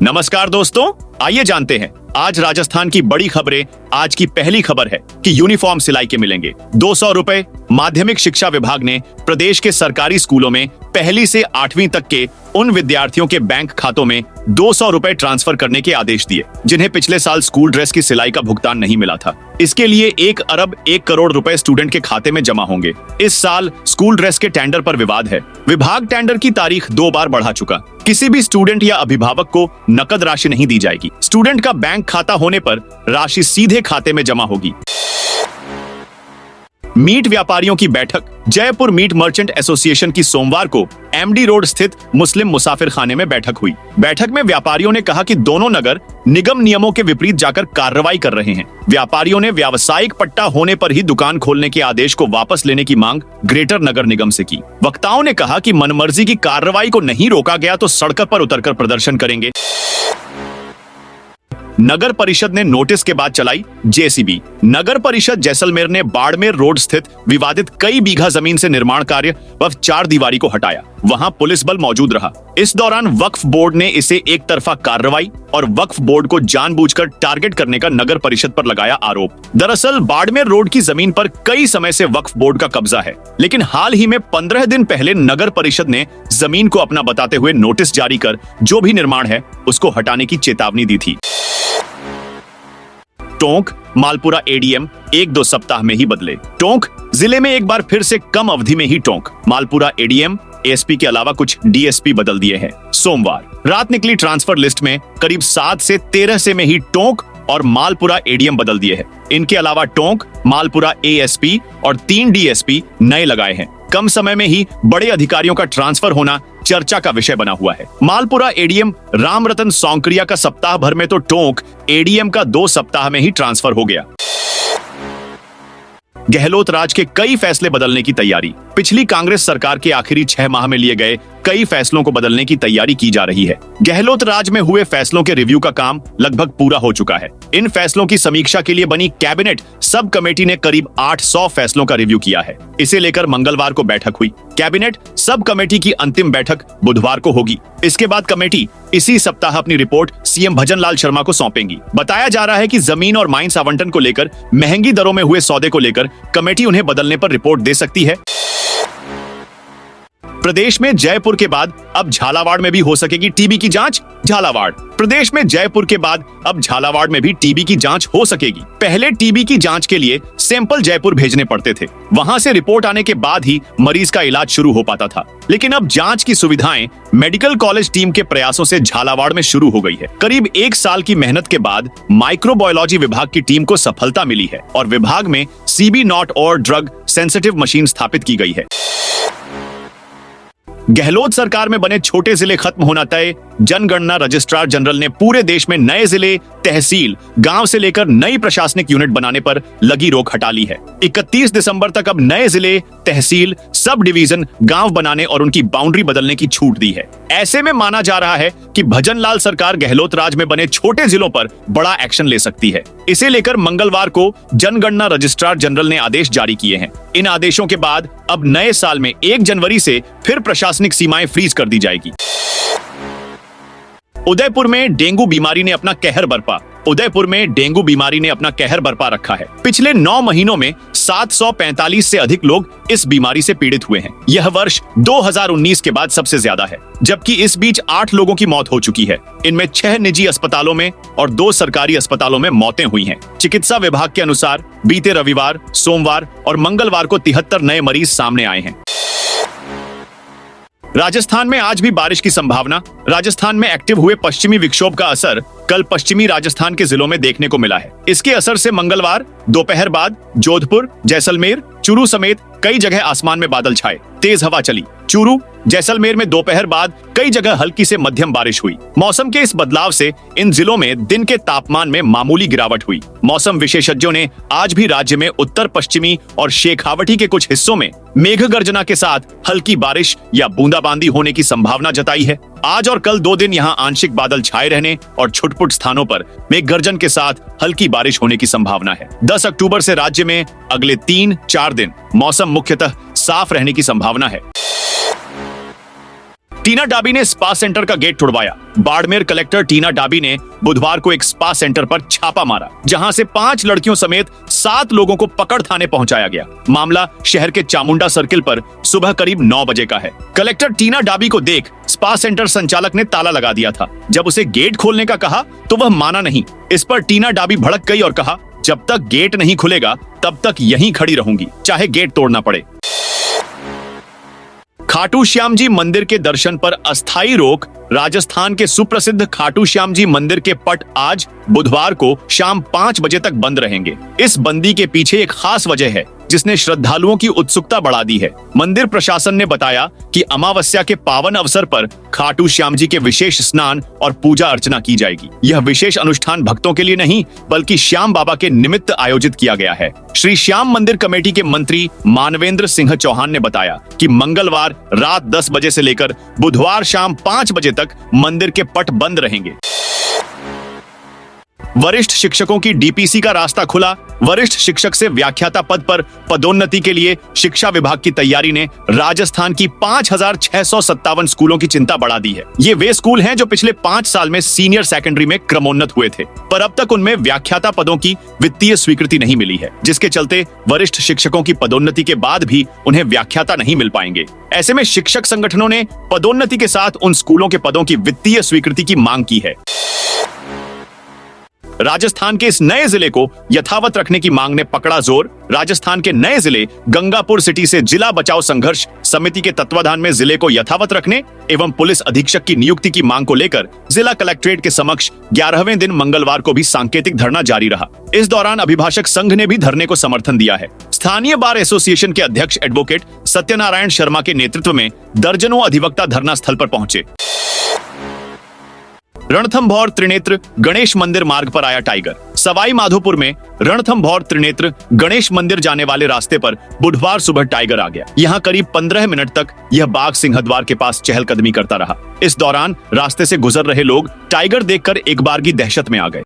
नमस्कार दोस्तों, आइए जानते हैं आज राजस्थान की बड़ी खबरें। आज की पहली खबर है कि यूनिफॉर्म सिलाई के मिलेंगे 200 रुपए। माध्यमिक शिक्षा विभाग ने प्रदेश के सरकारी स्कूलों में पहली से 8वीं तक के उन विद्यार्थियों के बैंक खातों में 200 रुपए ट्रांसफर करने के आदेश दिए जिन्हें पिछले साल स्कूल ड्रेस की सिलाई का भुगतान नहीं मिला था। इसके लिए 1 अरब 1 करोड़ रुपए स्टूडेंट के खाते में जमा होंगे। इस साल स्कूल ड्रेस के टेंडर पर विवाद है। विभाग टेंडर की तारीख 2 बार बढ़ा चुका। किसी भी स्टूडेंट या अभिभावक को नकद राशि नहीं दी जाएगी। स्टूडेंट का बैंक खाता होने पर राशि सीधे खाते में जमा होगी। मीट व्यापारियों की बैठक। जयपुर मीट मर्चेंट एसोसिएशन की सोमवार को एमडी रोड स्थित मुस्लिम मुसाफिर खाने में बैठक हुई। बैठक में व्यापारियों ने कहा कि दोनों नगर निगम नियमों के विपरीत जाकर कार्रवाई कर रहे हैं। व्यापारियों ने व्यावसायिक पट्टा होने पर ही दुकान खोलने के आदेश को वापस लेने की मांग ग्रेटर नगर निगम से की। वक्ताओं ने कहा कि मनमर्जी की कार्रवाई को नहीं रोका गया तो सड़क पर उतरकर प्रदर्शन करेंगे। नगर परिषद ने नोटिस के बाद चलाई जेसीबी। नगर परिषद जैसलमेर ने बाड़मेर रोड स्थित विवादित कई बीघा जमीन से निर्माण कार्य व 4 दीवारी को हटाया। वहां पुलिस बल मौजूद रहा। इस दौरान वक्फ बोर्ड ने इसे एक तरफा कार्रवाई और वक्फ बोर्ड को जानबूझकर टारगेट करने का नगर परिषद पर लगाया आरोप। दरअसल बाड़मेर रोड की जमीन पर कई समय से वक्फ बोर्ड का कब्जा है, लेकिन हाल ही में 15 दिन पहले नगर परिषद ने जमीन को अपना बताते हुए नोटिस जारी कर जो भी निर्माण है उसको हटाने की चेतावनी दी थी। टोंक मालपुरा एडीएम 1-2 सप्ताह में ही बदले। टोंक जिले में एक बार फिर से कम अवधि में ही टोंक मालपुरा एडीएम एसपी के अलावा कुछ डीएसपी बदल दिए हैं। सोमवार रात निकली ट्रांसफर लिस्ट में करीब 7 से 13 से में ही टोंक और मालपुरा एडीएम बदल दिए हैं। इनके अलावा टोंक मालपुरा एएसपी और 3 डीएसपी नए लगाए हैं। कम समय में ही बड़े अधिकारियों का ट्रांसफर होना चर्चा का विषय बना हुआ है। मालपुरा एडीएम रामरतन सौंकरिया का सप्ताह भर में तो टोंक एडीएम का 2 सप्ताह में ही ट्रांसफर हो गया। गहलोत राज के कई फैसले बदलने की तैयारी। पिछली कांग्रेस सरकार के आखिरी 6 माह में लिए गए कई फैसलों को बदलने की तैयारी की जा रही है। गहलोत राज में हुए फैसलों के रिव्यू का काम लगभग पूरा हो चुका है। इन फैसलों की समीक्षा के लिए बनी कैबिनेट सब कमेटी ने करीब 800 फैसलों का रिव्यू किया है। इसे लेकर मंगलवार को बैठक हुई। कैबिनेट सब कमेटी की अंतिम बैठक बुधवार को होगी। इसके बाद कमेटी इसी सप्ताह अपनी रिपोर्ट सीएम भजन लाल शर्मा को सौंपेंगी। बताया जा रहा है कि जमीन और माइंस आवंटन को लेकर महंगी दरों में हुए सौदे को लेकर कमेटी उन्हें बदलने पर रिपोर्ट दे सकती है। प्रदेश में जयपुर के बाद अब झालावाड़ में भी हो सकेगी टीबी की जांच। झालावाड़ प्रदेश में जयपुर के बाद अब झालावाड़ में भी टीबी की जांच हो सकेगी। पहले टीबी की जांच के लिए सैंपल जयपुर भेजने पड़ते थे। वहां से रिपोर्ट आने के बाद ही मरीज का इलाज शुरू हो पाता था, लेकिन अब जांच की सुविधाएं मेडिकल कॉलेज टीम के प्रयासों से झालावाड़ में शुरू हो गई है। करीब 1 साल की मेहनत के बाद माइक्रोबायोलॉजी विभाग की टीम को सफलता मिली है और विभाग में CB नॉट और ड्रग सेंसिटिव मशीन स्थापित की गई है। गहलोत सरकार में बने छोटे जिले खत्म होना तय। जनगणना रजिस्ट्रार जनरल ने पूरे देश में नए जिले, तहसील, गांव से लेकर नई प्रशासनिक यूनिट बनाने पर लगी रोक हटा ली है। 31 दिसंबर तक अब नए जिले, तहसील, सब डिवीजन, गांव बनाने और उनकी बाउंड्री बदलने की छूट दी है। ऐसे में माना जा रहा है कि भजनलाल सरकार गहलोत राज में बने छोटे जिलों पर बड़ा एक्शन ले सकती है। इसे लेकर मंगलवार को जनगणना रजिस्ट्रार जनरल ने आदेश जारी किए हैं। इन आदेशों के बाद अब नए साल में 1 जनवरी से फिर प्रशासनिक सीमाएं फ्रीज कर दी जाएगी। उदयपुर में डेंगू बीमारी ने अपना कहर बरपा। उदयपुर में डेंगू बीमारी ने अपना कहर बरपा रखा है। पिछले 9 महीनों में 745 से अधिक लोग इस बीमारी से पीड़ित हुए हैं। यह वर्ष 2019 के बाद सबसे ज्यादा है, जबकि इस बीच 8 लोगों की मौत हो चुकी है। इनमें 6 निजी अस्पतालों में और 2 सरकारी अस्पतालों में मौतें हुई हैं। चिकित्सा विभाग के अनुसार बीते रविवार, सोमवार और मंगलवार को 73 नए मरीज सामने आए हैं। राजस्थान में आज भी बारिश की संभावना। राजस्थान में एक्टिव हुए पश्चिमी विक्षोभ का असर कल पश्चिमी राजस्थान के जिलों में देखने को मिला है। इसके असर से मंगलवार दोपहर बाद जोधपुर, जैसलमेर, चूरू समेत कई जगह आसमान में बादल छाए। तेज हवा चली। चूरू, जैसलमेर में दोपहर बाद कई जगह हल्की से मध्यम बारिश हुई। मौसम के इस बदलाव से इन जिलों में दिन के तापमान में मामूली गिरावट हुई। मौसम विशेषज्ञों ने आज भी राज्य में उत्तर पश्चिमी और शेखावटी के कुछ हिस्सों में मेघ गर्जना के साथ हल्की बारिश या बूंदाबांदी होने की संभावना जताई है। आज और कल 2 दिन यहाँ आंशिक बादल छाए रहने और छुटपुट स्थानों पर मेघ गर्जन के साथ हल्की बारिश होने की संभावना है। 10 अक्टूबर से राज्य में अगले 3-4 दिन मौसम मुख्यतः साफ रहने की संभावना है। टीना डाबी ने स्पा सेंटर का गेट तुड़वाया। बाड़मेर कलेक्टर टीना डाबी ने बुधवार को एक स्पा सेंटर पर छापा मारा, जहां से 5 लड़कियों समेत 7 लोगों को पकड़ थाने पहुंचाया गया। मामला शहर के चामुंडा सर्किल पर सुबह करीब 9 बजे का है। कलेक्टर टीना डाबी को देख स्पा सेंटर संचालक ने ताला लगा दिया था। जब उसे गेट खोलने का कहा तो वह माना नहीं। इस पर टीना डाबी भड़क गई और कहा, जब तक गेट नहीं खुलेगा तब तक यहीं खड़ी रहूंगी, चाहे गेट तोड़ना पड़े। खाटू श्याम जी मंदिर के दर्शन पर अस्थायी रोक। राजस्थान के सुप्रसिद्ध खाटू श्याम जी मंदिर के पट आज बुधवार को शाम 5 बजे तक बंद रहेंगे। इस बंदी के पीछे एक खास वजह है जिसने श्रद्धालुओं की उत्सुकता बढ़ा दी है। मंदिर प्रशासन ने बताया कि अमावस्या के पावन अवसर पर खाटू श्याम जी के विशेष स्नान और पूजा अर्चना की जाएगी। यह विशेष अनुष्ठान भक्तों के लिए नहीं बल्कि श्याम बाबा के निमित्त आयोजित किया गया है। श्री श्याम मंदिर कमेटी के मंत्री मानवेंद्र सिंह चौहान ने बताया कि मंगलवार रात 10 बजे से लेकर बुधवार शाम 5 बजे तक मंदिर के पट बंद रहेंगे। वरिष्ठ शिक्षकों की डीपीसी का रास्ता खुला। वरिष्ठ शिक्षक से व्याख्याता पद पर पदोन्नति के लिए शिक्षा विभाग की तैयारी ने राजस्थान की 5,657 स्कूलों की चिंता बढ़ा दी है। ये वे स्कूल हैं जो पिछले 5 साल में सीनियर सेकेंडरी में क्रमोन्नत हुए थे, पर अब तक उनमें व्याख्याता पदों की वित्तीय स्वीकृति नहीं मिली है, जिसके चलते वरिष्ठ शिक्षकों की पदोन्नति के बाद भी उन्हें व्याख्याता नहीं मिल पाएंगे। ऐसे में शिक्षक संगठनों ने पदोन्नति के साथ उन स्कूलों के पदों की वित्तीय स्वीकृति की मांग की है। राजस्थान के इस नए जिले को यथावत रखने की मांग ने पकड़ा जोर। राजस्थान के नए जिले गंगापुर सिटी से जिला बचाव संघर्ष समिति के तत्वाधान में जिले को यथावत रखने एवं पुलिस अधीक्षक की नियुक्ति की मांग को लेकर जिला कलेक्ट्रेट के समक्ष 11वें दिन मंगलवार को भी सांकेतिक धरना जारी रहा। इस दौरान अभिभाषक संघ ने भी धरने को समर्थन दिया है। स्थानीय बार एसोसिएशन के अध्यक्ष एडवोकेट सत्यनारायण शर्मा के नेतृत्व में दर्जनों अधिवक्ता धरना स्थल पर पहुंचे। रणथंभौर त्रिनेत्र गणेश मंदिर मार्ग पर आया टाइगर। सवाई माधोपुर में रणथंभौर त्रिनेत्र गणेश मंदिर जाने वाले रास्ते पर बुधवार सुबह टाइगर आ गया। यहाँ करीब 15 मिनट तक यह बाघ सिंहद्वार के पास चहलकदमी करता रहा। इस दौरान रास्ते से गुजर रहे लोग टाइगर देखकर एक बारगी दहशत में आ गए।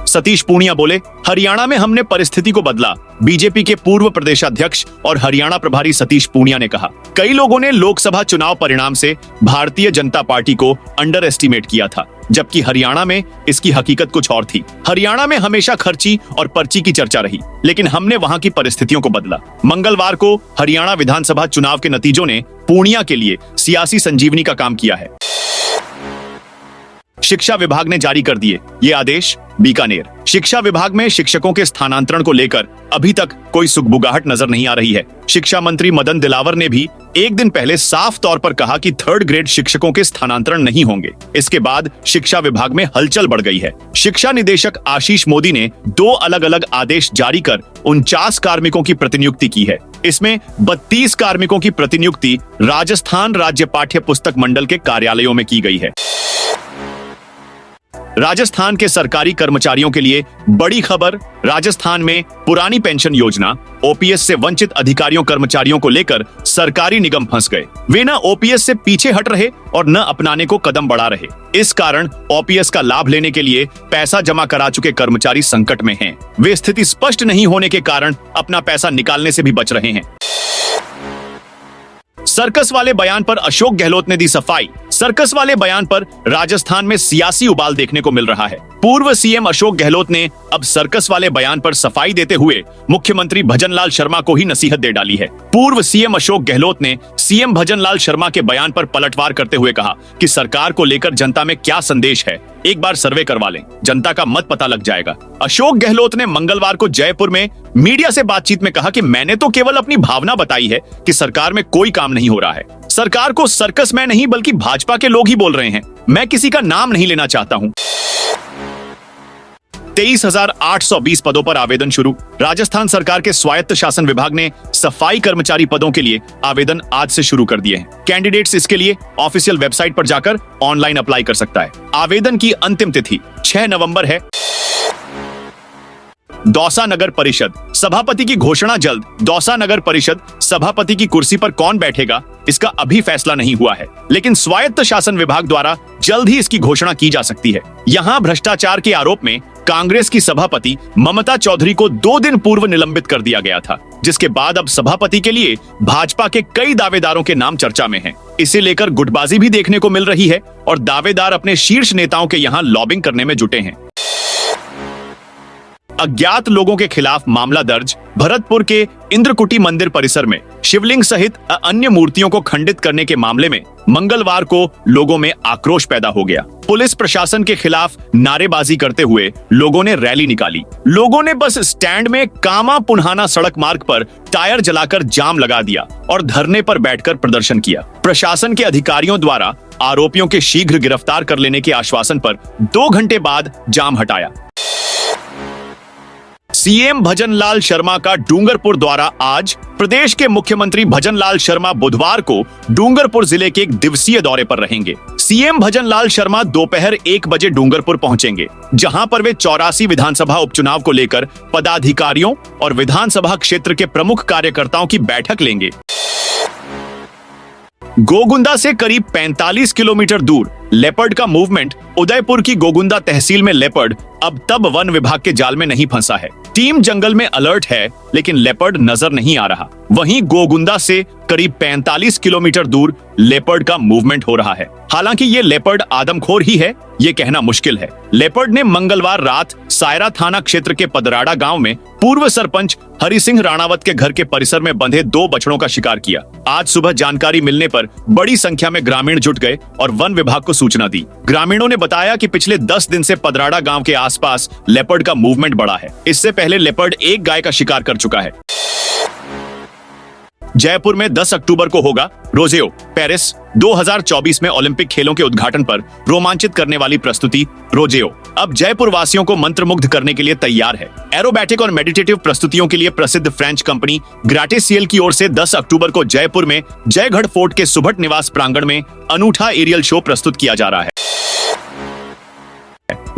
सतीश पूनिया बोले, हरियाणा में हमने परिस्थिति को बदला। बीजेपी के पूर्व प्रदेशाध्यक्ष और हरियाणा प्रभारी सतीश पूनिया ने कहा, कई लोगों ने लोकसभा चुनाव परिणाम से भारतीय जनता पार्टी को अंडर एस्टिमेट किया था, जबकि हरियाणा में इसकी हकीकत कुछ और थी। हरियाणा में हमेशा खर्ची और पर्ची की चर्चा रही, लेकिन हमने वहां की परिस्थितियों को बदला। मंगलवार को हरियाणा विधानसभा चुनाव के नतीजों ने पूनिया के लिए सियासी संजीवनी का काम किया है। शिक्षा विभाग ने जारी कर दिए ये आदेश। बीकानेर शिक्षा विभाग में शिक्षकों के स्थानांतरण को लेकर अभी तक कोई सुगबुगाहट नजर नहीं आ रही है। शिक्षा मंत्री मदन दिलावर ने भी एक दिन पहले साफ तौर पर कहा कि 3rd ग्रेड शिक्षकों के स्थानांतरण नहीं होंगे। इसके बाद शिक्षा विभाग में हलचल बढ़ गई है। शिक्षा निदेशक आशीष मोदी ने 2 अलग अलग आदेश जारी कर 49 कार्मिकों की प्रतिनियुक्ति की है। इसमें 32 कार्मिकों की प्रतिनियुक्ति राजस्थान राज्य पाठ्य पुस्तक मंडल के कार्यालयों में की गई है। राजस्थान के सरकारी कर्मचारियों के लिए बड़ी खबर। राजस्थान में पुरानी पेंशन योजना ओपीएस से वंचित अधिकारियों कर्मचारियों को लेकर सरकारी निगम फंस गए। वे न ओपीएस से पीछे हट रहे और न अपनाने को कदम बढ़ा रहे। इस कारण ओपीएस का लाभ लेने के लिए पैसा जमा करा चुके कर्मचारी संकट में हैं। वे स्थिति स्पष्ट नहीं होने के कारण अपना पैसा निकालने से भी बच रहे हैं। सर्कस वाले बयान पर अशोक गहलोत ने दी सफाई। सर्कस वाले बयान पर राजस्थान में सियासी उबाल देखने को मिल रहा है। पूर्व सीएम अशोक गहलोत ने अब सर्कस वाले बयान पर सफाई देते हुए मुख्यमंत्री भजनलाल शर्मा को ही नसीहत दे डाली है। पूर्व सीएम अशोक गहलोत ने सीएम भजनलाल शर्मा के बयान पर पलटवार करते हुए कहा कि सरकार को लेकर जनता में क्या संदेश है, एक बार सर्वे करवा लें, जनता का मत पता लग जाएगा। अशोक गहलोत ने मंगलवार को जयपुर में मीडिया से बातचीत में कहा कि मैंने तो केवल अपनी भावना बताई है कि सरकार में कोई काम नहीं हो रहा है। सरकार को सर्कस में नहीं बल्कि भाजपा के लोग ही बोल रहे हैं। मैं किसी का नाम नहीं लेना चाहता हूं। 23,820 पदों पर आवेदन शुरू। राजस्थान सरकार के स्वायत्त शासन विभाग ने सफाई कर्मचारी पदों के लिए आवेदन आज से शुरू कर दिए हैं। कैंडिडेट्स इसके लिए ऑफिशियल वेबसाइट पर जाकर ऑनलाइन अप्लाई कर सकता है। आवेदन की अंतिम तिथि 6 नवंबर है। दौसा नगर परिषद सभापति की घोषणा जल्द। दौसा नगर परिषद सभापति की कुर्सी पर कौन बैठेगा, इसका अभी फैसला नहीं हुआ है, लेकिन स्वायत्त शासन विभाग द्वारा जल्द ही इसकी घोषणा की जा सकती है। यहाँ भ्रष्टाचार के आरोप में कांग्रेस की सभापति ममता चौधरी को 2 दिन पूर्व निलंबित कर दिया गया था, जिसके बाद अब सभापति के लिए भाजपा के कई दावेदारों के नाम चर्चा में हैं। इसे लेकर गुटबाजी भी देखने को मिल रही है और दावेदार अपने शीर्ष नेताओं के यहां लॉबिंग करने में जुटे हैं। अज्ञात लोगों के खिलाफ मामला दर्ज। भरतपुर के इंद्रकुटी मंदिर परिसर में शिवलिंग सहित अन्य मूर्तियों को खंडित करने के मामले में मंगलवार को लोगों में आक्रोश पैदा हो गया। पुलिस प्रशासन के खिलाफ नारेबाजी करते हुए लोगों ने रैली निकाली। लोगों ने बस स्टैंड में कामा पुन्हाना सड़क मार्ग पर टायर जलाकर जाम लगा दिया और धरने पर बैठकर प्रदर्शन किया। प्रशासन के अधिकारियों द्वारा आरोपियों के शीघ्र गिरफ्तार कर लेने के आश्वासन पर 2 घंटे बाद जाम हटाया। सीएम भजनलाल शर्मा का डूंगरपुर द्वारा आज। प्रदेश के मुख्यमंत्री भजनलाल शर्मा बुधवार को डूंगरपुर जिले के 1 दिवसीय दौरे पर रहेंगे। सीएम भजनलाल शर्मा दोपहर 1 बजे डूंगरपुर पहुंचेंगे, जहां पर वे 84 विधानसभा उपचुनाव को लेकर पदाधिकारियों और विधानसभा क्षेत्र के प्रमुख कार्यकर्ताओं की बैठक लेंगे। गोगुंदा से करीब 45 किलोमीटर दूर लेपर्ड का मूवमेंट। उदयपुर की गोगुंदा तहसील में लेपर्ड अब तब वन विभाग के जाल में नहीं फंसा है। टीम जंगल में अलर्ट है, लेकिन लेपर्ड नजर नहीं आ रहा। वहीं गोगुंदा से करीब 45 किलोमीटर दूर लेपर्ड का मूवमेंट हो रहा है। हालांकि ये लेपर्ड आदमखोर ही है, ये कहना मुश्किल है। लेपर्ड ने मंगलवार रात सायरा थाना क्षेत्र के पदराड़ा गांव में पूर्व सरपंच हरि सिंह राणावत के घर के परिसर में बंधे 2 बछड़ों का शिकार किया। आज सुबह जानकारी मिलने पर बड़ी संख्या में ग्रामीण जुट गए और वन विभाग को सूचना दी। ग्रामीणों ने बताया कि पिछले 10 दिन से पदराड़ा गांव के आसपास लेपर्ड का मूवमेंट बढ़ा है। इससे पहले लेपर्ड एक गाय का शिकार कर चुका है। जयपुर में 10 अक्टूबर को होगा रोजेओ। पेरिस 2024 में ओलंपिक खेलों के उद्घाटन पर रोमांचित करने वाली प्रस्तुति रोजेओ अब जयपुर वासियों को मंत्रमुग्ध करने के लिए तैयार है। एरोबैटिक और मेडिटेटिव प्रस्तुतियों के लिए प्रसिद्ध फ्रेंच कंपनी ग्राटेसियल की ओर से 10 अक्टूबर को जयपुर में जयगढ़ फोर्ट के सुभट निवास प्रांगण में अनूठा एरियल शो प्रस्तुत किया जा रहा है।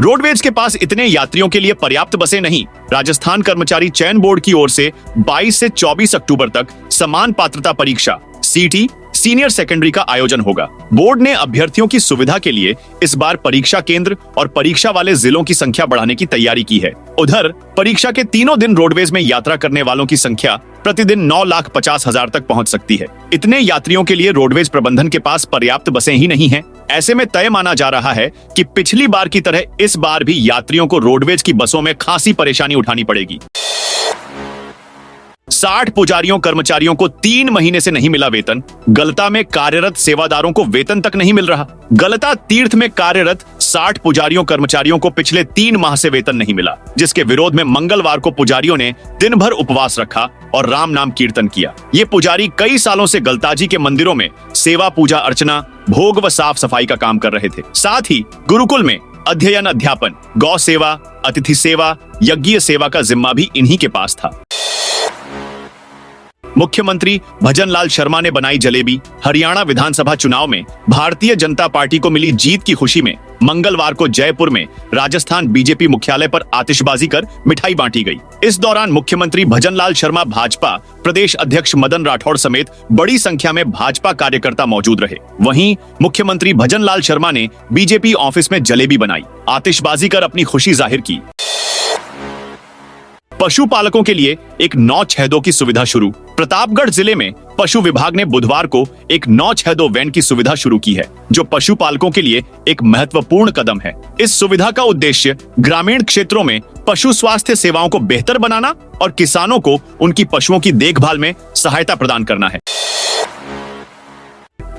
रोडवेज के पास इतने यात्रियों के लिए पर्याप्त बसें नहीं। राजस्थान कर्मचारी चयन बोर्ड की ओर से 22 से 24 अक्टूबर तक समान पात्रता परीक्षा सीटी सीनियर सेकेंडरी का आयोजन होगा। बोर्ड ने अभ्यर्थियों की सुविधा के लिए इस बार परीक्षा केंद्र और परीक्षा वाले जिलों की संख्या बढ़ाने की तैयारी की है। उधर परीक्षा के तीनों दिन रोडवेज में यात्रा करने वालों की संख्या प्रतिदिन 9,50,000 तक पहुंच सकती है। इतने यात्रियों के लिए रोडवेज प्रबंधन के पास पर्याप्त बसें ही नहीं हैं। ऐसे में तय माना जा रहा है कि पिछली बार की तरह इस बार भी यात्रियों को रोडवेज की बसों में खासी परेशानी उठानी पड़ेगी। 60 पुजारियों कर्मचारियों को 3 महीने से नहीं मिला वेतन। गलता में कार्यरत सेवादारों को वेतन तक नहीं मिल रहा। गलता तीर्थ में कार्यरत 60 पुजारियों कर्मचारियों को पिछले 3 माह से वेतन नहीं मिला, जिसके विरोध में मंगलवार को पुजारियों ने दिन भर उपवास रखा और राम नाम कीर्तन किया। ये पुजारी कई सालों से गलताजी के मंदिरों में सेवा पूजा अर्चना, भोग व साफ सफाई का काम कर रहे थे। साथ ही गुरुकुल में अध्ययन अध्यापन, गौ सेवा, अतिथि सेवा, यज्ञीय सेवा का जिम्मा भी इन्हीं के पास था। मुख्यमंत्री भजनलाल शर्मा ने बनाई जलेबी। हरियाणा विधानसभा चुनाव में भारतीय जनता पार्टी को मिली जीत की खुशी में मंगलवार को जयपुर में राजस्थान बीजेपी मुख्यालय पर आतिशबाजी कर मिठाई बांटी गई। इस दौरान मुख्यमंत्री भजनलाल शर्मा, भाजपा प्रदेश अध्यक्ष मदन राठौड़ समेत बड़ी संख्या में भाजपा कार्यकर्ता मौजूद रहे। वहीं मुख्यमंत्री भजनलाल शर्मा ने बीजेपी ऑफिस में जलेबी बनाई, आतिशबाजी कर अपनी खुशी जाहिर की। पशुपालकों के लिए एक 962 की सुविधा शुरू। प्रतापगढ़ जिले में पशु विभाग ने बुधवार को एक 962 वैन की सुविधा शुरू की है, जो पशुपालकों के लिए एक महत्वपूर्ण कदम है। इस सुविधा का उद्देश्य ग्रामीण क्षेत्रों में पशु स्वास्थ्य सेवाओं को बेहतर बनाना और किसानों को उनकी पशुओं की देखभाल में सहायता प्रदान करना है।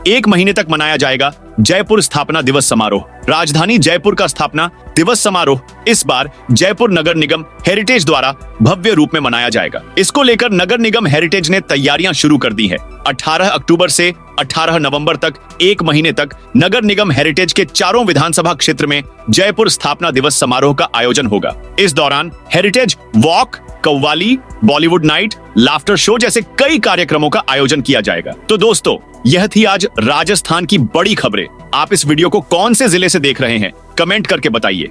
1 महीने तक मनाया जाएगा जयपुर स्थापना दिवस समारोह। राजधानी जयपुर का स्थापना दिवस समारोह इस बार जयपुर नगर निगम हेरिटेज द्वारा भव्य रूप में मनाया जाएगा। इसको लेकर नगर निगम हेरिटेज ने तैयारियां शुरू कर दी हैं। 18 अक्टूबर से 18 नवंबर तक 1 महीने तक नगर निगम हेरिटेज के 4 विधानसभा क्षेत्र में जयपुर स्थापना दिवस समारोह का आयोजन होगा। इस दौरान heritage walk, qawwali, Bollywood night, laughter show जैसे कई कार्यक्रमों का आयोजन किया जाएगा। तो दोस्तों, यह थी आज राजस्थान की बड़ी खबरें। आप इस वीडियो को कौन से जिले से देख रहे हैं, कमेंट करके बताइए।